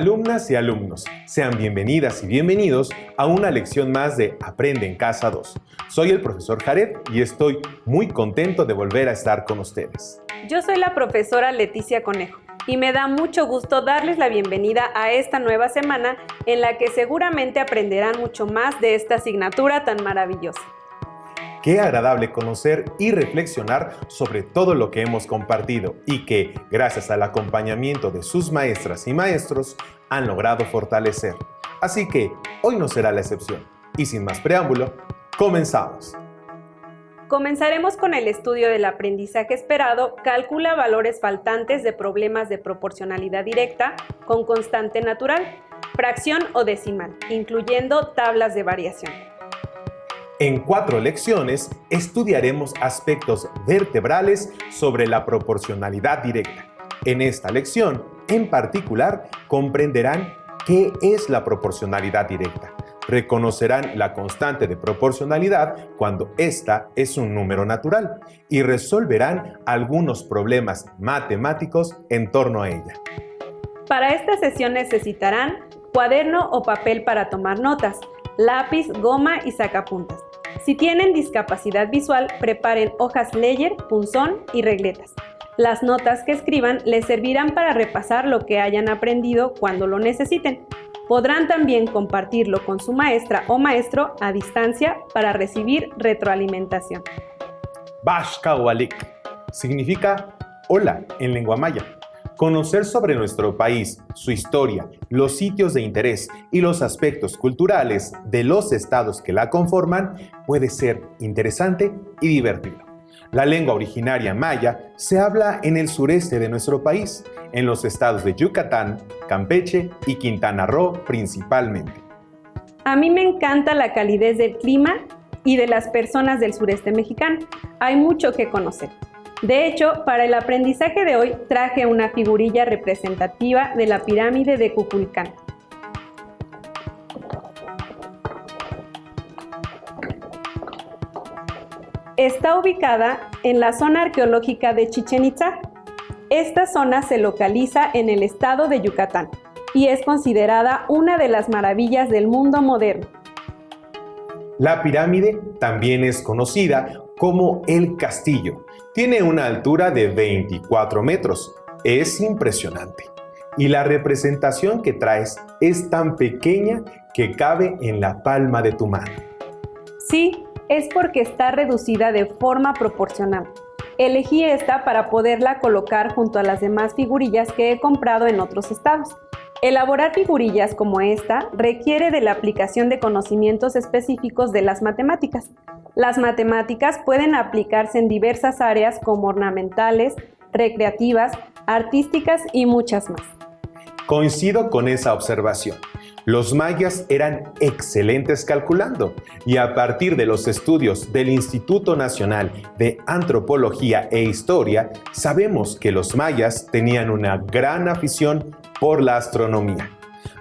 Alumnas y alumnos, sean bienvenidas y bienvenidos a una lección más de Aprende en Casa 2. Soy el profesor Jared y estoy muy contento de volver a estar con ustedes. Yo soy la profesora Leticia Conejo y me da mucho gusto darles la bienvenida a esta nueva semana en la que seguramente aprenderán mucho más de esta asignatura tan maravillosa. Qué agradable conocer y reflexionar sobre todo lo que hemos compartido y que, gracias al acompañamiento de sus maestras y maestros, han logrado fortalecer. Así que hoy no será la excepción. Y sin más preámbulo, comenzamos. Comenzaremos con el estudio del aprendizaje esperado. Calcula valores faltantes de problemas de proporcionalidad directa con constante natural, fracción o decimal, incluyendo tablas de variación. En 4 lecciones estudiaremos aspectos vertebrales sobre la proporcionalidad directa. En esta lección, en particular, comprenderán qué es la proporcionalidad directa. Reconocerán la constante de proporcionalidad cuando ésta es un número natural y resolverán algunos problemas matemáticos en torno a ella. Para esta sesión necesitarán cuaderno o papel para tomar notas, lápiz, goma y sacapuntas. Si tienen discapacidad visual, preparen hojas Leyer, punzón y regletas. Las notas que escriban les servirán para repasar lo que hayan aprendido cuando lo necesiten. Podrán también compartirlo con su maestra o maestro a distancia para recibir retroalimentación. Bashkawalik significa hola en lengua maya. Conocer sobre nuestro país, su historia, los sitios de interés y los aspectos culturales de los estados que la conforman puede ser interesante y divertido. La lengua originaria maya se habla en el sureste de nuestro país, en los estados de Yucatán, Campeche y Quintana Roo principalmente. A mí me encanta la calidez del clima y de las personas del sureste mexicano. Hay mucho que conocer. De hecho, para el aprendizaje de hoy traje una figurilla representativa de la pirámide de Kukulcán. Está ubicada en la zona arqueológica de Chichén Itzá. Esta zona se localiza en el estado de Yucatán y es considerada una de las maravillas del mundo moderno. La pirámide también es conocida como el castillo. Tiene una altura de 24 metros. Es impresionante. Y la representación que traes es tan pequeña que cabe en la palma de tu mano. Sí, es porque está reducida de forma proporcional. Elegí esta para poderla colocar junto a las demás figurillas que he comprado en otros estados. Elaborar figurillas como esta requiere de la aplicación de conocimientos específicos de las matemáticas. Las matemáticas pueden aplicarse en diversas áreas como ornamentales, recreativas, artísticas y muchas más. Coincido con esa observación. Los mayas eran excelentes calculando y a partir de los estudios del Instituto Nacional de Antropología e Historia, sabemos que los mayas tenían una gran afición por la astronomía.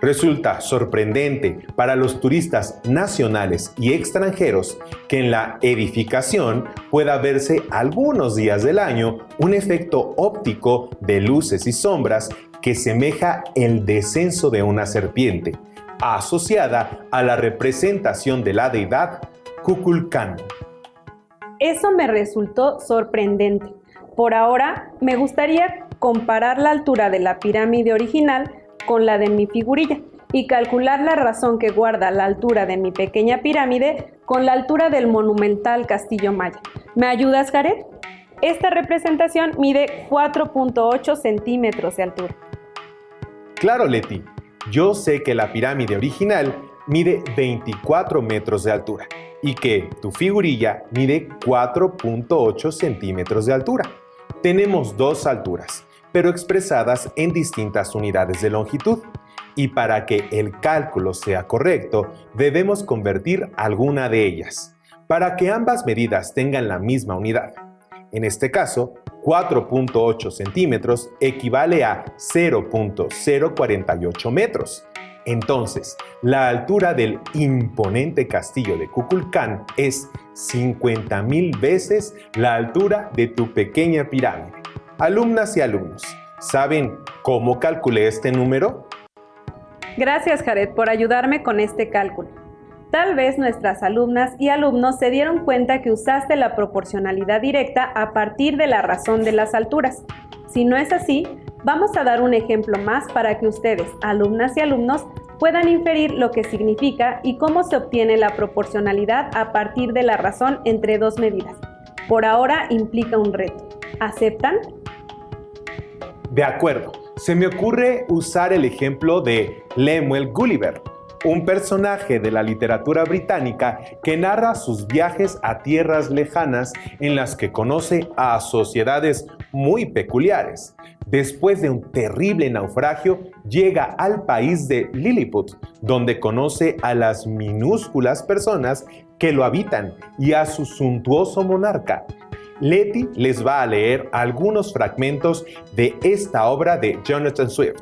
Resulta sorprendente para los turistas nacionales y extranjeros que en la edificación pueda verse algunos días del año un efecto óptico de luces y sombras que semeja el descenso de una serpiente, asociada a la representación de la deidad Kukulcán. Eso me resultó sorprendente. Por ahora, me gustaría comparar la altura de la pirámide original con la de mi figurilla y calcular la razón que guarda la altura de mi pequeña pirámide con la altura del monumental castillo maya. ¿Me ayudas, Jared? Esta representación mide 4.8 centímetros de altura. Claro, Leti. Yo sé que la pirámide original mide 24 metros de altura y que tu figurilla mide 4.8 centímetros de altura. Tenemos dos alturas, pero expresadas en distintas unidades de longitud. Y para que el cálculo sea correcto, debemos convertir alguna de ellas, para que ambas medidas tengan la misma unidad. En este caso, 4.8 centímetros equivale a 0.048 metros. Entonces, la altura del imponente castillo de Kukulcán es 50,000 veces la altura de tu pequeña pirámide. Alumnas y alumnos, ¿saben cómo calculé este número? Gracias, Jared, por ayudarme con este cálculo. Tal vez nuestras alumnas y alumnos se dieron cuenta que usaste la proporcionalidad directa a partir de la razón de las alturas. Si no es así, vamos a dar un ejemplo más para que ustedes, alumnas y alumnos, puedan inferir lo que significa y cómo se obtiene la proporcionalidad a partir de la razón entre dos medidas. Por ahora implica un reto. ¿Aceptan? De acuerdo. Se me ocurre usar el ejemplo de Lemuel Gulliver, un personaje de la literatura británica que narra sus viajes a tierras lejanas en las que conoce a sociedades muy peculiares. Después de un terrible naufragio, llega al país de Lilliput, donde conoce a las minúsculas personas que lo habitan y a su suntuoso monarca. Leti les va a leer algunos fragmentos de esta obra de Jonathan Swift.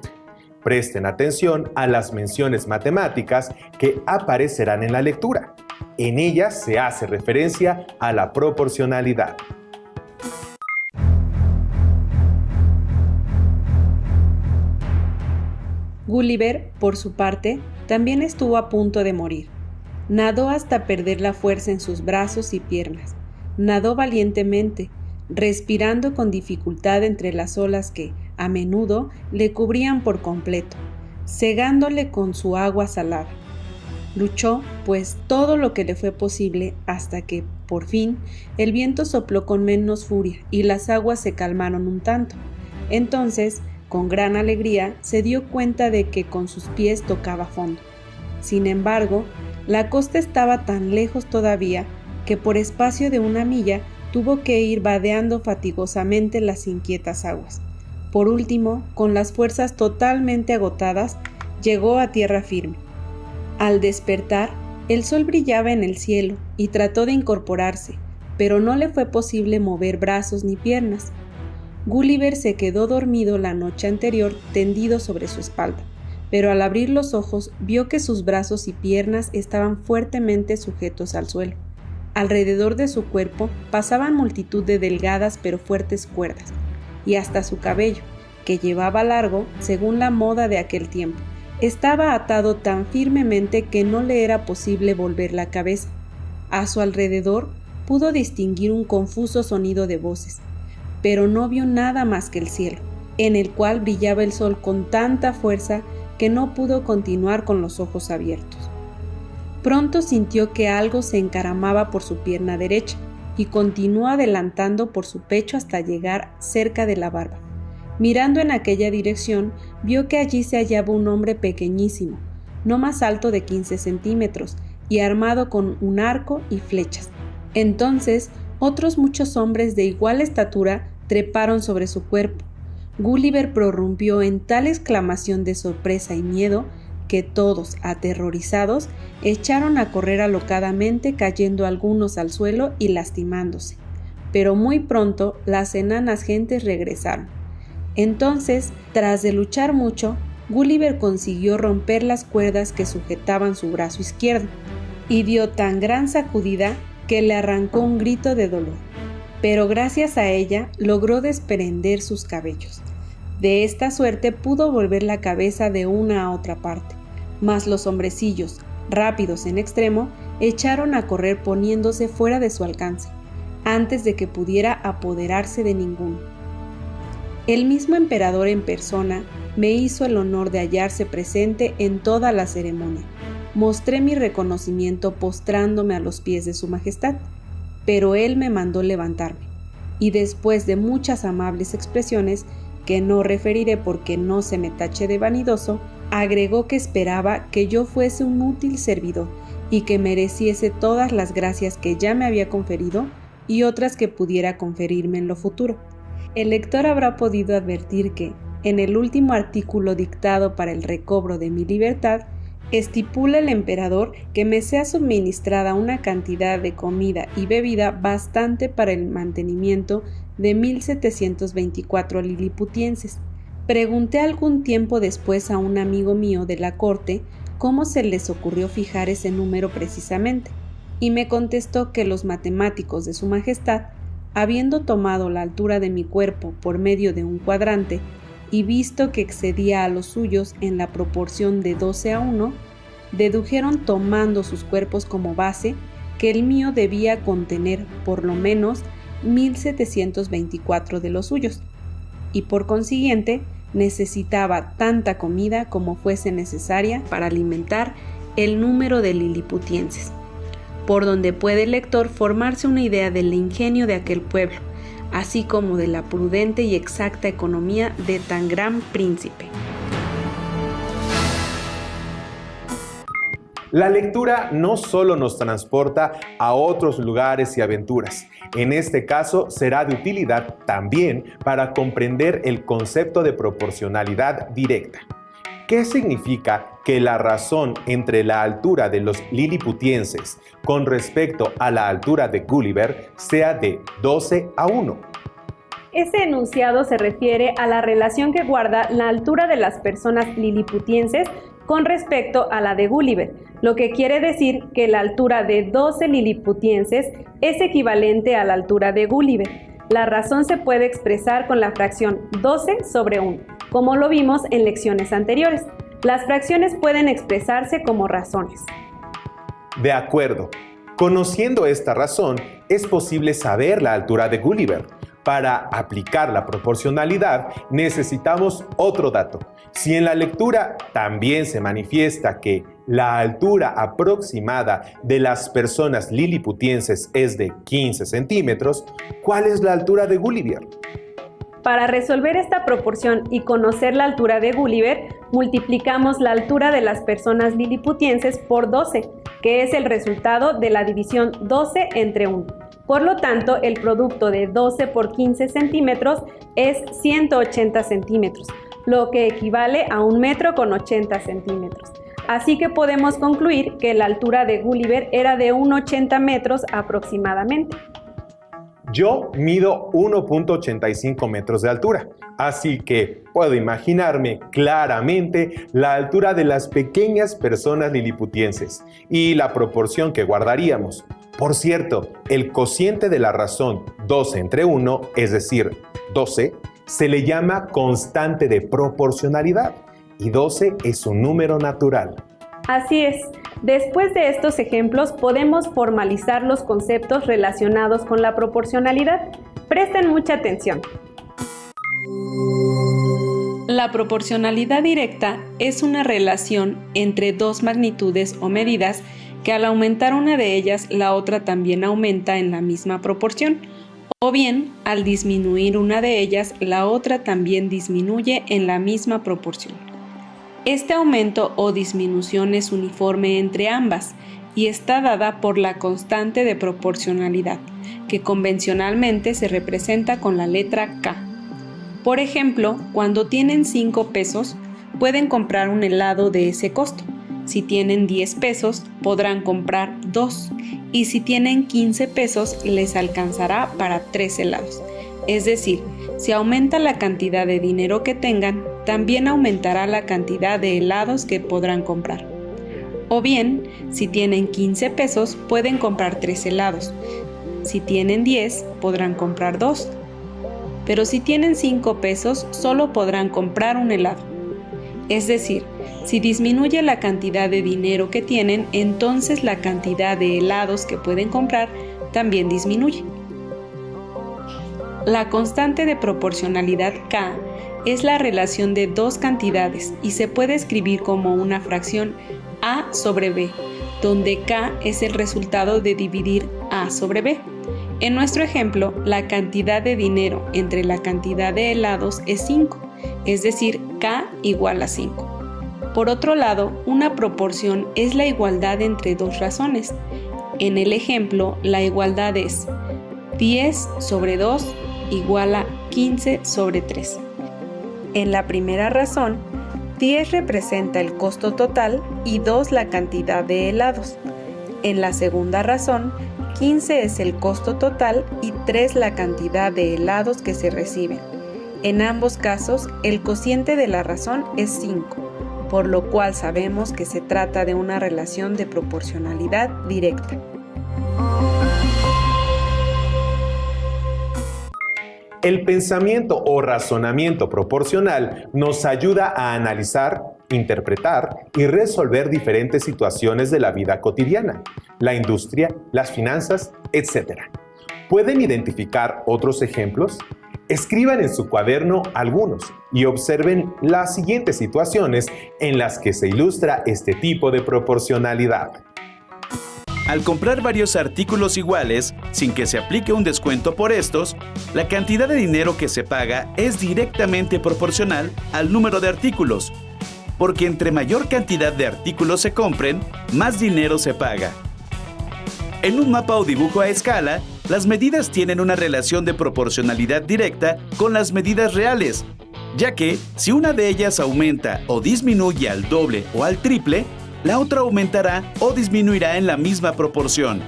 Presten atención a las menciones matemáticas que aparecerán en la lectura. En ellas se hace referencia a la proporcionalidad. Gulliver, por su parte, también estuvo a punto de morir. Nadó hasta perder la fuerza en sus brazos y piernas. Nadó valientemente, respirando con dificultad entre las olas que, a menudo, le cubrían por completo, cegándole con su agua salada. Luchó, pues, todo lo que le fue posible hasta que, por fin, el viento sopló con menos furia y las aguas se calmaron un tanto. Entonces, con gran alegría, se dio cuenta de que con sus pies tocaba fondo. Sin embargo, la costa estaba tan lejos todavía que por espacio de una milla tuvo que ir vadeando fatigosamente las inquietas aguas. Por último, con las fuerzas totalmente agotadas, llegó a tierra firme. Al despertar, el sol brillaba en el cielo y trató de incorporarse, pero no le fue posible mover brazos ni piernas. Gulliver se quedó dormido la noche anterior tendido sobre su espalda, pero al abrir los ojos vio que sus brazos y piernas estaban fuertemente sujetos al suelo. Alrededor de su cuerpo pasaban multitud de delgadas pero fuertes cuerdas, y hasta su cabello, que llevaba largo según la moda de aquel tiempo, estaba atado tan firmemente que no le era posible volver la cabeza. A su alrededor pudo distinguir un confuso sonido de voces, pero no vio nada más que el cielo, en el cual brillaba el sol con tanta fuerza que no pudo continuar con los ojos abiertos. Pronto sintió que algo se encaramaba por su pierna derecha y continuó adelantando por su pecho hasta llegar cerca de la barba. Mirando en aquella dirección, vio que allí se hallaba un hombre pequeñísimo, no más alto de 15 centímetros, y armado con un arco y flechas. Entonces, otros muchos hombres de igual estatura treparon sobre su cuerpo. Gulliver prorrumpió en tal exclamación de sorpresa y miedo que todos, aterrorizados, echaron a correr alocadamente, cayendo algunos al suelo y lastimándose. Pero muy pronto las enanas gentes regresaron. Entonces, tras de luchar mucho, Gulliver consiguió romper las cuerdas que sujetaban su brazo izquierdo, y dio tan gran sacudida que le arrancó un grito de dolor. Pero gracias a ella logró desprender sus cabellos. De esta suerte pudo volver la cabeza de una a otra parte, mas los hombrecillos, rápidos en extremo, echaron a correr poniéndose fuera de su alcance, antes de que pudiera apoderarse de ninguno. El mismo emperador en persona me hizo el honor de hallarse presente en toda la ceremonia. Mostré mi reconocimiento postrándome a los pies de su majestad, pero él me mandó levantarme, y después de muchas amables expresiones, que no referiré porque no se me tache de vanidoso, agregó que esperaba que yo fuese un útil servidor y que mereciese todas las gracias que ya me había conferido y otras que pudiera conferirme en lo futuro. El lector habrá podido advertir que, en el último artículo dictado para el recobro de mi libertad, estipula el emperador que me sea suministrada una cantidad de comida y bebida bastante para el mantenimiento de 1724 liliputienses. Pregunté algún tiempo después a un amigo mío de la corte cómo se les ocurrió fijar ese número precisamente, y me contestó que los matemáticos de su majestad, habiendo tomado la altura de mi cuerpo por medio de un cuadrante, y visto que excedía a los suyos en la proporción de 12:1, dedujeron tomando sus cuerpos como base que el mío debía contener por lo menos 1724 de los suyos, y por consiguiente necesitaba tanta comida como fuese necesaria para alimentar el número de liliputienses, por donde puede el lector formarse una idea del ingenio de aquel pueblo, así como de la prudente y exacta economía de tan gran príncipe. La lectura no solo nos transporta a otros lugares y aventuras, en este caso será de utilidad también para comprender el concepto de proporcionalidad directa. ¿Qué significa que la razón entre la altura de los liliputienses con respecto a la altura de Gulliver sea de 12:1? Ese enunciado se refiere a la relación que guarda la altura de las personas liliputienses con respecto a la de Gulliver, lo que quiere decir que la altura de 12 liliputienses es equivalente a la altura de Gulliver. La razón se puede expresar con la fracción 12/1, como lo vimos en lecciones anteriores. Las fracciones pueden expresarse como razones. De acuerdo. Conociendo esta razón, es posible saber la altura de Gulliver. Para aplicar la proporcionalidad necesitamos otro dato. Si en la lectura también se manifiesta que la altura aproximada de las personas liliputienses es de 15 centímetros, ¿cuál es la altura de Gulliver? Para resolver esta proporción y conocer la altura de Gulliver, multiplicamos la altura de las personas liliputienses por 12, que es el resultado de la división 12 entre 1. Por lo tanto, el producto de 12 por 15 centímetros es 180 centímetros, lo que equivale a 1,80 centímetros. Así que podemos concluir que la altura de Gulliver era de 1,80 metros aproximadamente. Yo mido 1,85 metros de altura, así que puedo imaginarme claramente la altura de las pequeñas personas liliputienses y la proporción que guardaríamos. Por cierto, el cociente de la razón 12/1, es decir, 12, se le llama constante de proporcionalidad y 12 es un número natural. Así es. Después de estos ejemplos podemos formalizar los conceptos relacionados con la proporcionalidad. Presten mucha atención. La proporcionalidad directa es una relación entre dos magnitudes o medidas que al aumentar una de ellas, la otra también aumenta en la misma proporción, o bien, al disminuir una de ellas, la otra también disminuye en la misma proporción. Este aumento o disminución es uniforme entre ambas y está dada por la constante de proporcionalidad, que convencionalmente se representa con la letra K. Por ejemplo, cuando tienen 5 pesos, pueden comprar un helado de ese costo. Si tienen 10 pesos, podrán comprar 2, y si tienen 15 pesos, les alcanzará para 3 helados. Es decir, si aumenta la cantidad de dinero que tengan, también aumentará la cantidad de helados que podrán comprar. O bien, si tienen 15 pesos, pueden comprar 3 helados. Si tienen 10, podrán comprar 2. Pero si tienen 5 pesos, solo podrán comprar un helado. Es decir, si disminuye la cantidad de dinero que tienen, entonces la cantidad de helados que pueden comprar también disminuye. La constante de proporcionalidad K es la relación de dos cantidades y se puede escribir como una fracción A sobre B, donde K es el resultado de dividir A sobre B. En nuestro ejemplo, la cantidad de dinero entre la cantidad de helados es 5, es decir, K igual a 5. Por otro lado, una proporción es la igualdad entre dos razones. En el ejemplo, la igualdad es 10 sobre 2 igual a 15 sobre 3. En la primera razón, 10 representa el costo total y 2 la cantidad de helados. En la segunda razón, 15 es el costo total y 3 la cantidad de helados que se reciben. En ambos casos, el cociente de la razón es 5, por lo cual sabemos que se trata de una relación de proporcionalidad directa. El pensamiento o razonamiento proporcional nos ayuda a analizar, interpretar y resolver diferentes situaciones de la vida cotidiana, la industria, las finanzas, etc. ¿Pueden identificar otros ejemplos? Escriban en su cuaderno algunos y observen las siguientes situaciones en las que se ilustra este tipo de proporcionalidad. Al comprar varios artículos iguales, sin que se aplique un descuento por estos, la cantidad de dinero que se paga es directamente proporcional al número de artículos, porque entre mayor cantidad de artículos se compren, más dinero se paga. En un mapa o dibujo a escala, las medidas tienen una relación de proporcionalidad directa con las medidas reales, ya que si una de ellas aumenta o disminuye al doble o al triple, la otra aumentará o disminuirá en la misma proporción.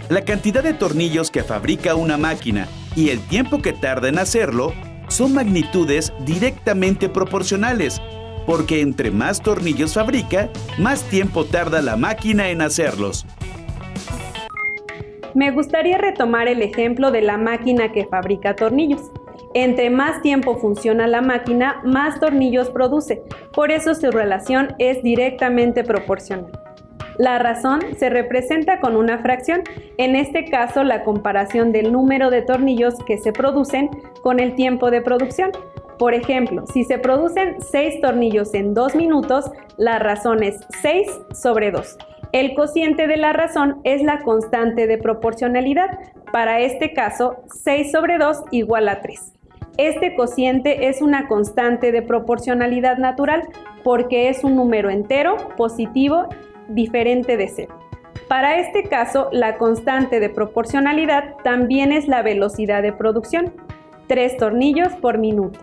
La cantidad de tornillos que fabrica una máquina y el tiempo que tarda en hacerlo son magnitudes directamente proporcionales, porque entre más tornillos fabrica, más tiempo tarda la máquina en hacerlos. Me gustaría retomar el ejemplo de la máquina que fabrica tornillos. Entre más tiempo funciona la máquina, más tornillos produce. Por eso su relación es directamente proporcional. La razón se representa con una fracción, en este caso la comparación del número de tornillos que se producen con el tiempo de producción. Por ejemplo, si se producen 6 tornillos en 2 minutos, la razón es 6 sobre 2. El cociente de la razón es la constante de proporcionalidad. Para este caso, 6 sobre 2 igual a 3. Este cociente es una constante de proporcionalidad natural porque es un número entero, positivo, diferente de 0. Para este caso, la constante de proporcionalidad también es la velocidad de producción, 3 tornillos por minuto.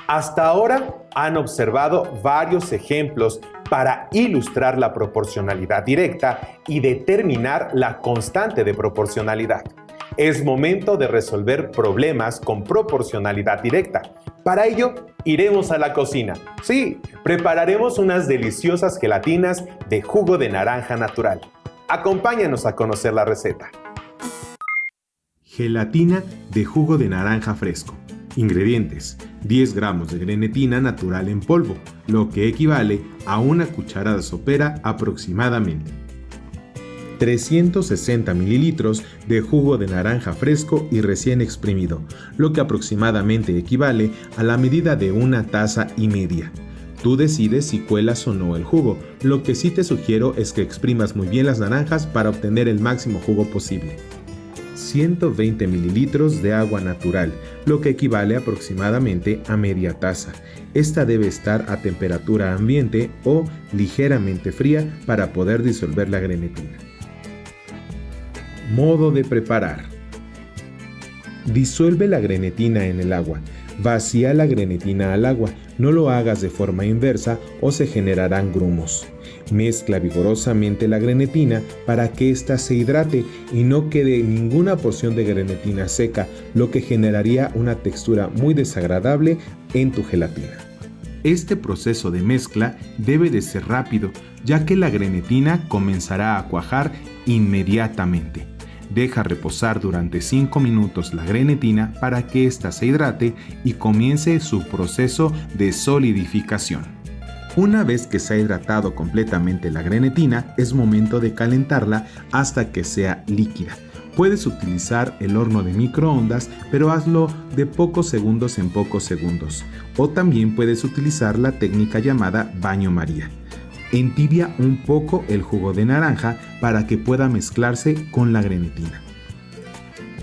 Hasta ahora han observado varios ejemplos para ilustrar la proporcionalidad directa y determinar la constante de proporcionalidad. Es momento de resolver problemas con proporcionalidad directa. Para ello, iremos a la cocina. Sí, prepararemos unas deliciosas gelatinas de jugo de naranja natural. Acompáñanos a conocer la receta. Gelatina de jugo de naranja fresco. Ingredientes: 10 gramos de grenetina natural en polvo, lo que equivale a una cucharada sopera aproximadamente. 360 mililitros de jugo de naranja fresco y recién exprimido, lo que aproximadamente equivale a la medida de una taza y media. Tú decides si cuelas o no el jugo, lo que sí te sugiero es que exprimas muy bien las naranjas para obtener el máximo jugo posible. 120 mililitros de agua natural, lo que equivale aproximadamente a media taza. Esta debe estar a temperatura ambiente o ligeramente fría para poder disolver la grenetina. Modo de preparar. Disuelve la grenetina en el agua. Vacía la grenetina al agua. No lo hagas de forma inversa o se generarán grumos. Mezcla vigorosamente la grenetina para que ésta se hidrate y no quede ninguna porción de grenetina seca, lo que generaría una textura muy desagradable en tu gelatina. Este proceso de mezcla debe de ser rápido, ya que la grenetina comenzará a cuajar inmediatamente. Deja reposar durante 5 minutos la grenetina para que ésta se hidrate y comience su proceso de solidificación. Una vez que se ha hidratado completamente la grenetina, es momento de calentarla hasta que sea líquida. Puedes utilizar el horno de microondas, pero hazlo de pocos segundos en pocos segundos. O también puedes utilizar la técnica llamada baño María. Entibia un poco el jugo de naranja para que pueda mezclarse con la grenetina.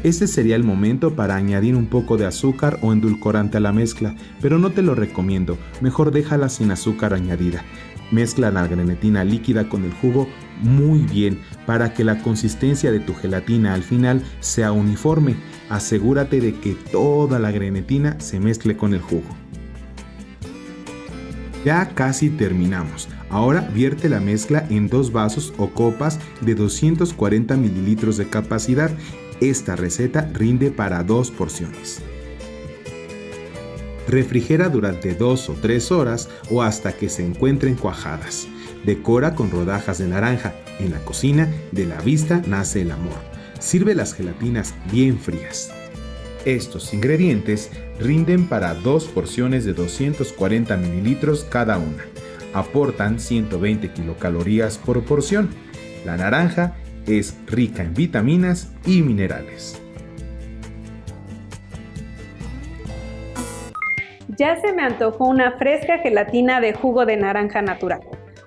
Este sería el momento para añadir un poco de azúcar o endulcorante a la mezcla, pero no te lo recomiendo, mejor déjala sin azúcar añadida. Mezcla la grenetina líquida con el jugo muy bien para que la consistencia de tu gelatina al final sea uniforme. Asegúrate de que toda la grenetina se mezcle con el jugo. Ya casi terminamos. Ahora vierte la mezcla en 2 vasos o copas de 240 mililitros de capacidad. Esta receta rinde para 2 porciones. Refrigera durante 2 o 3 horas o hasta que se encuentren cuajadas. Decora con rodajas de naranja. En la cocina, de la vista nace el amor. Sirve las gelatinas bien frías. Estos ingredientes rinden para 2 porciones de 240 mililitros cada una. Aportan 120 kilocalorías por porción. La naranja es rica en vitaminas y minerales. Ya se me antojó una fresca gelatina de jugo de naranja natural.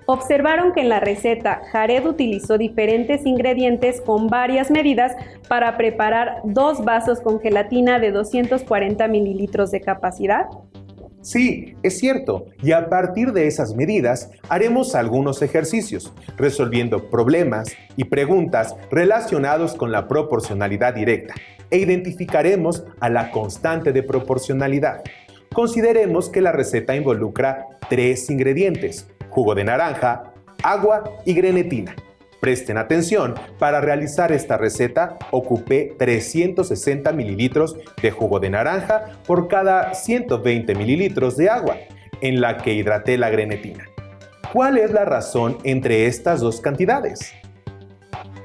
Observaron que en la receta Jared utilizó diferentes ingredientes con varias medidas para preparar 2 vasos con gelatina de 240 mililitros de capacidad. Sí, es cierto, y a partir de esas medidas haremos algunos ejercicios, resolviendo problemas y preguntas relacionados con la proporcionalidad directa, e identificaremos a la constante de proporcionalidad. Consideremos que la receta involucra 3 ingredientes: jugo de naranja, agua y grenetina. Presten atención, para realizar esta receta ocupé 360 mililitros de jugo de naranja por cada 120 mililitros de agua, en la que hidraté la grenetina. ¿Cuál es la razón entre estas dos cantidades?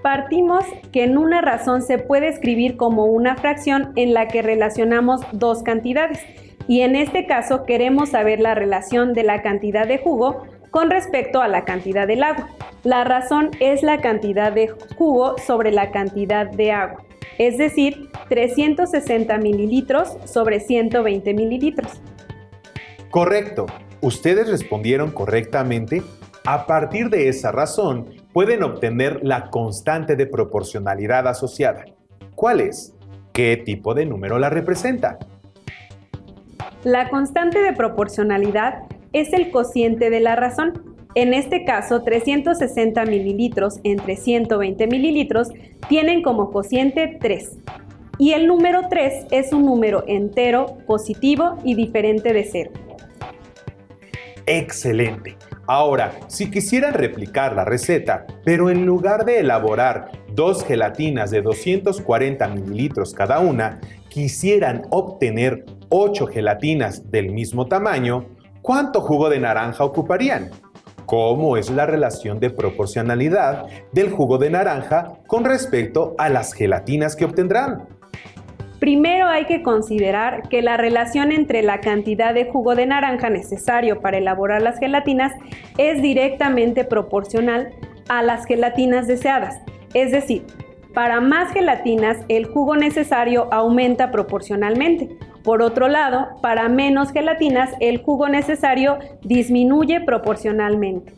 Partimos que en una razón se puede escribir como una fracción en la que relacionamos 2 cantidades, y en este caso queremos saber la relación de la cantidad de jugo con respecto a la cantidad del agua. La razón es la cantidad de jugo sobre la cantidad de agua, es decir, 360 mililitros sobre 120 mililitros. Correcto, ustedes respondieron correctamente. A partir de esa razón, pueden obtener la constante de proporcionalidad asociada. ¿Cuál es? ¿Qué tipo de número la representa? La constante de proporcionalidad es el cociente de la razón. En este caso, 360 mililitros entre 120 mililitros tienen como cociente 3. Y el número 3 es un número entero, positivo y diferente de 0. ¡Excelente! Ahora, si quisieran replicar la receta, pero en lugar de elaborar 2 gelatinas de 240 mililitros cada una, quisieran obtener 8 gelatinas del mismo tamaño, ¿cuánto jugo de naranja ocuparían? ¿Cómo es la relación de proporcionalidad del jugo de naranja con respecto a las gelatinas que obtendrán? Primero hay que considerar que la relación entre la cantidad de jugo de naranja necesario para elaborar las gelatinas es directamente proporcional a las gelatinas deseadas. Es decir, para más gelatinas el jugo necesario aumenta proporcionalmente. Por otro lado, para menos gelatinas el jugo necesario disminuye proporcionalmente.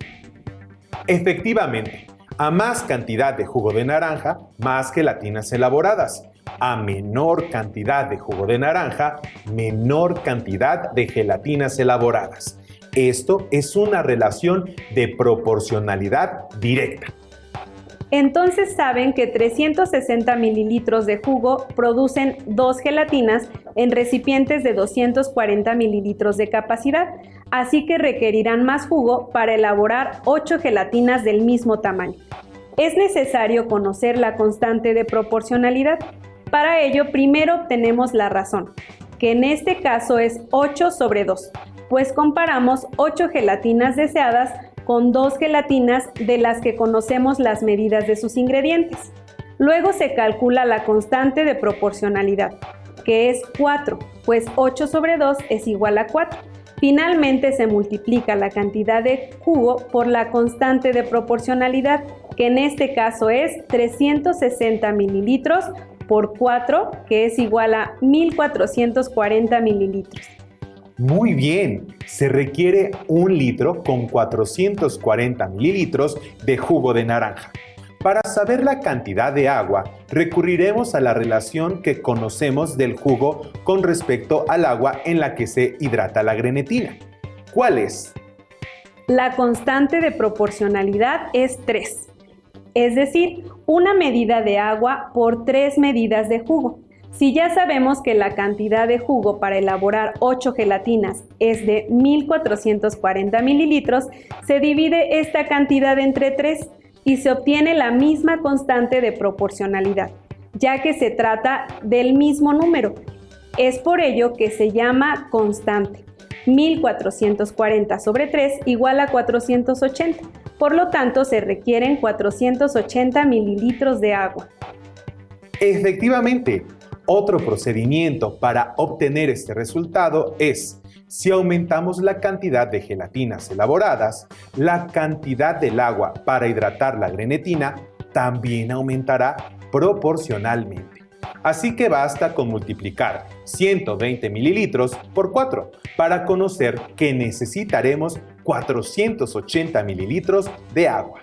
Efectivamente, a más cantidad de jugo de naranja, más gelatinas elaboradas. A menor cantidad de jugo de naranja, menor cantidad de gelatinas elaboradas. Esto es una relación de proporcionalidad directa. Entonces saben que 360 mililitros de jugo producen 2 gelatinas en recipientes de 240 mililitros de capacidad, así que requerirán más jugo para elaborar 8 gelatinas del mismo tamaño. Es necesario conocer la constante de proporcionalidad. Para ello, primero obtenemos la razón, que en este caso es 8 sobre 2, pues comparamos 8 gelatinas deseadas con 2 gelatinas de las que conocemos las medidas de sus ingredientes. Luego se calcula la constante de proporcionalidad, que es 4, pues 8 sobre 2 es igual a 4. Finalmente se multiplica la cantidad de jugo por la constante de proporcionalidad, que en este caso es 360 mililitros por 4, que es igual a 1440 mililitros. Muy bien, se requiere 1 litro con 440 mililitros de jugo de naranja. Para saber la cantidad de agua, recurriremos a la relación que conocemos del jugo con respecto al agua en la que se hidrata la grenetina. ¿Cuál es? La constante de proporcionalidad es 3, es decir, una medida de agua por 3 medidas de jugo. Si ya sabemos que la cantidad de jugo para elaborar 8 gelatinas es de 1440 mililitros, se divide esta cantidad entre 3 y se obtiene la misma constante de proporcionalidad, ya que se trata del mismo número. Es por ello que se llama constante. 1440 sobre 3 igual a 480. Por lo tanto, se requieren 480 mililitros de agua. Efectivamente, Otro procedimiento para obtener este resultado es, si aumentamos la cantidad de gelatinas elaboradas, la cantidad del agua para hidratar la grenetina también aumentará proporcionalmente. Así que basta con multiplicar 120 mililitros por 4 para conocer que necesitaremos 480 mililitros de agua.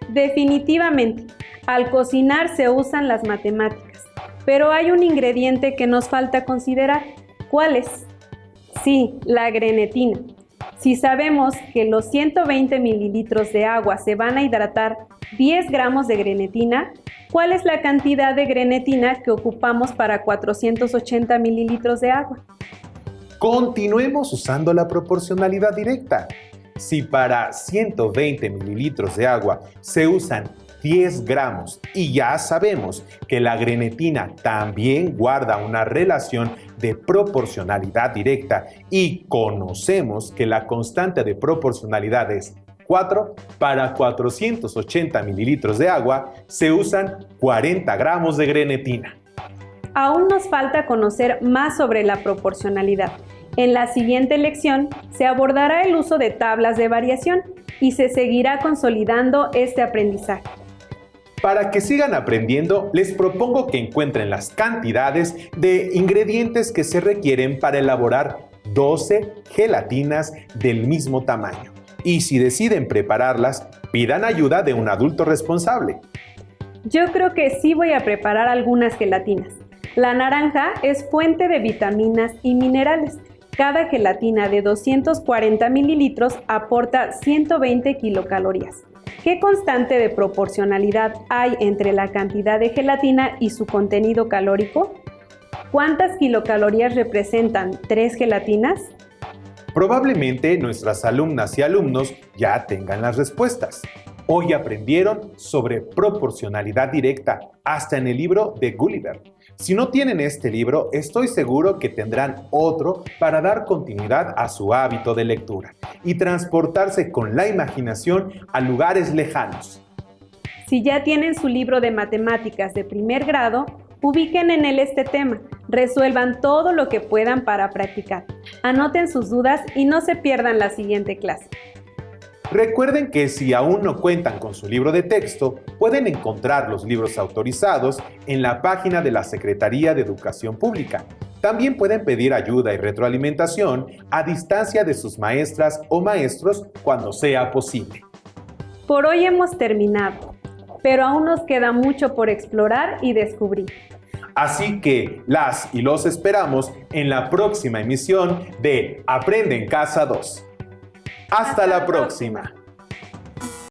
Definitivamente, al cocinar se usan las matemáticas, pero hay un ingrediente que nos falta considerar. ¿Cuál es? Sí, la grenetina. Si sabemos que los 120 mililitros de agua se van a hidratar 10 gramos de grenetina, ¿cuál es la cantidad de grenetina que ocupamos para 480 mililitros de agua? Continuemos usando la proporcionalidad directa. Si para 120 mililitros de agua se usan 10 gramos y ya sabemos que la grenetina también guarda una relación de proporcionalidad directa y conocemos que la constante de proporcionalidad es 4, para 480 mililitros de agua se usan 40 gramos de grenetina. Aún nos falta conocer más sobre la proporcionalidad. En la siguiente lección se abordará el uso de tablas de variación y se seguirá consolidando este aprendizaje. Para que sigan aprendiendo, les propongo que encuentren las cantidades de ingredientes que se requieren para elaborar 12 gelatinas del mismo tamaño. Y si deciden prepararlas, pidan ayuda de un adulto responsable. Yo creo que sí voy a preparar algunas gelatinas. La naranja es fuente de vitaminas y minerales. Cada gelatina de 240 mililitros aporta 120 kilocalorías. ¿Qué constante de proporcionalidad hay entre la cantidad de gelatina y su contenido calórico? ¿Cuántas kilocalorías representan 3 gelatinas? Probablemente nuestras alumnas y alumnos ya tengan las respuestas. Hoy aprendieron sobre proporcionalidad directa, hasta en el libro de Gulliver. Si no tienen este libro, estoy seguro que tendrán otro para dar continuidad a su hábito de lectura y transportarse con la imaginación a lugares lejanos. Si ya tienen su libro de matemáticas de primer grado, ubiquen en él este tema, resuelvan todo lo que puedan para practicar, anoten sus dudas y no se pierdan la siguiente clase. Recuerden que si aún no cuentan con su libro de texto, pueden encontrar los libros autorizados en la página de la Secretaría de Educación Pública. También pueden pedir ayuda y retroalimentación a distancia de sus maestras o maestros cuando sea posible. Por hoy hemos terminado, pero aún nos queda mucho por explorar y descubrir. Así que las y los esperamos en la próxima emisión de Aprende en Casa 2. ¡Hasta la próxima!